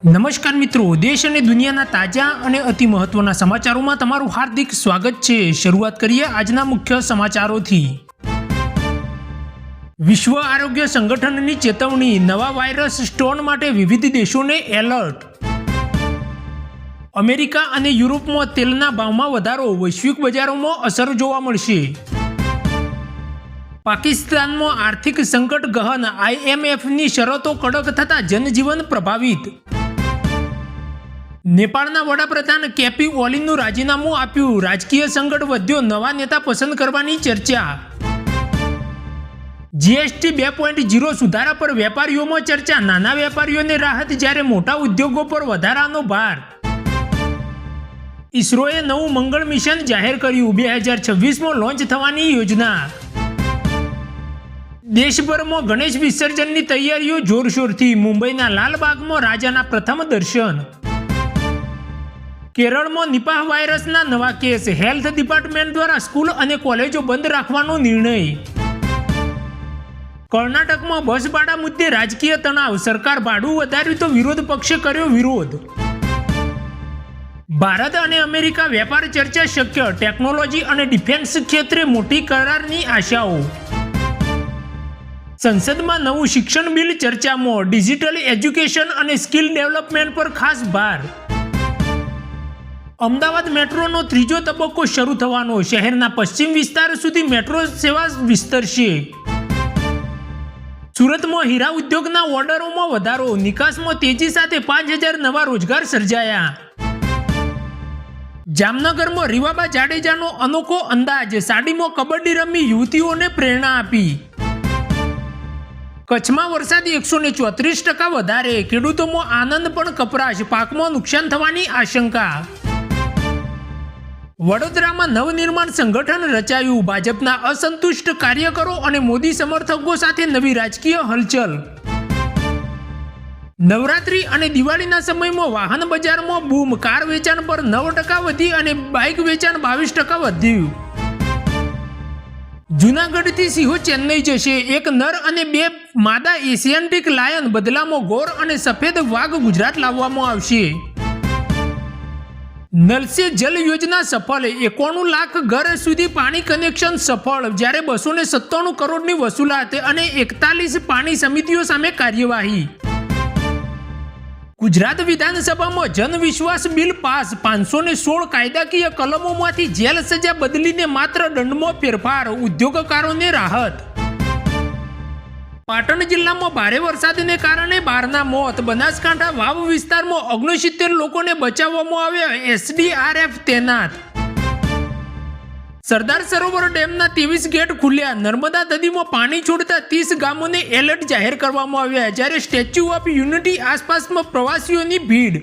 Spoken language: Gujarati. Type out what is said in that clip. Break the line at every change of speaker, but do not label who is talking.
નમસ્કાર મિત્રો, દેશ અને દુનિયાના તાજા અને અતિ મહત્વના સમાચારોમાં તમારું હાર્દિક સ્વાગત છે। શરૂઆત કરીએ આજના મુખ્ય સમાચારોથી। વિશ્વ આરોગ્ય સંગઠનની ચેતવણી, નવા વાયરસ સ્ટ્રેન માટે વિવિધ દેશોને એલર્ટ। અમેરિકા અને યુરોપમાં તેલના ભાવમાં વધારો, વૈશ્વિક બજારોમાં અસર જોવા મળશે। પાકિસ્તાનમાં આર્થિક સંકટ ગહન, IMFની શરતો કડક થતા જનજીવન પ્રભાવિત। નેપાળના વડાપ્રધાન કેપી ઓલીનું રાજીનામું આપ્યું, રાજકીય સંકટ વધ્યો, નવા નેતા પસંદ કરવાની ચર્ચા। જીએસટી 2.0 સુધારા પર વેપારીઓમાં ચર્ચા, નાના વેપારીઓને રાહત જ્યારે મોટા ઉદ્યોગો પર વધારાનો ભાર। ઇસરોએ નવું મંગળ મિશન જાહેર કર્યું, 2026માં લોન્ચ થવાની યોજના। દેશભરમાં ગણેશ વિસર્જનની તૈયારીઓ જોરશોરથી, મુંબઈના લાલબાગમાં રાજાના પ્રથમ દર્શન। કેરળમાં નિપાહ વાયરસના નવા કેસ, હેલ્થ ડિપાર્ટમેન્ટ દ્વારા સ્કૂલ અને કોલેજો બંધ રાખવાનો નિર્ણય। કર્ણાટકમાં બસ ભાડા મુદ્દે રાજકીય તણાવ, સરકાર ભાડું વધાર્યું તો વિરોધ પક્ષે કર્યો વિરોધ। ભારત અને અમેરિકા વેપાર ચર્ચા શક્ય, ટેકનોલોજી અને ડિફેન્સ ક્ષેત્રે મોટી કરારની આશાઓ। સંસદમાં નવું શિક્ષણ બિલ ચર્ચામાં, ડિજિટલ એજ્યુકેશન અને સ્કિલ ડેવલપમેન્ટ પર ખાસ ભાર। અમદાવાદ મેટ્રોનો ત્રીજો તબક્કો શરૂ થવાનો, શહેરના પશ્ચિમ વિસ્તાર સુધી મેટ્રો સેવા વિસ્તરશે। સુરતમાં હીરા ઉદ્યોગના ઓર્ડરોમાં વધારો, નિકાસમાં તેજી સાથે 5000 નવા રોજગાર સર્જાયા। જામનગરમાં રીવાબા જાડેજાનો અનોખો અંદાજ, સાડીમાં કબડ્ડી રમી યુવતીઓને પ્રેરણા આપી। કચ્છમાં વરસાદ 134% વધારે, ખેડૂતોમાં આનંદ પણ કપરાશ, પાકમાં નુકસાન થવાની આશંકા। વડોદરામાં નવનિર્માણ સંગઠન રચાયું, ભાજપના અસંતુષ્ટ કાર્યકરો અને મોદી સમર્થકો સાથે નવી રાજકીય હલચલ। નવરાત્રી અને દિવાળીના સમયમાં વાહન બજારમાં બૂમ, કાર વેચાણ પર 9% વધી અને બાઇક વેચાણ 22% વધ્યું। જૂનાગઢથી સિંહો ચેન્નઈ જશે, એક નર અને 2 માદા એશિયાન્ટિક લાયન, બદલામાં ગોર અને સફેદ વાઘ ગુજરાત લાવવામાં આવશે। નલ સે જલ યોજના સફળ, 91 લાખ ઘર સુધી પાણી કનેક્શન સફળ, જ્યારે 297 કરોડની વસૂલાત અને 41 પાણી સમિતિઓ સામે કાર્યવાહી। ગુજરાત વિધાનસભામાં જન વિશ્વાસ બિલ પાસ, 516 કાયદાકીય કલમોમાંથી જેલ સજા બદલીને માત્ર દંડમાં ફેરફાર, ઉદ્યોગકારોને રાહત। પાટણ જિલ્લામાં ભારે વરસાદને કારણે 12ના મોત, બનાસકાંઠા વાવ વિસ્તારમાં 69 લોકોને બચાવવામાં આવ્યા, SDRF તૈનાત। સરદાર સરોવર ડેમના 23 ગેટ ખુલ્યા, નર્મદા નદીમાં પાણી છોડતા 30 ગામોને એલર્ટ જાહેર કરવામાં આવ્યા, જ્યારે સ્ટેચ્યુ ઓફ યુનિટી આસપાસમાં પ્રવાસીઓની ભીડ।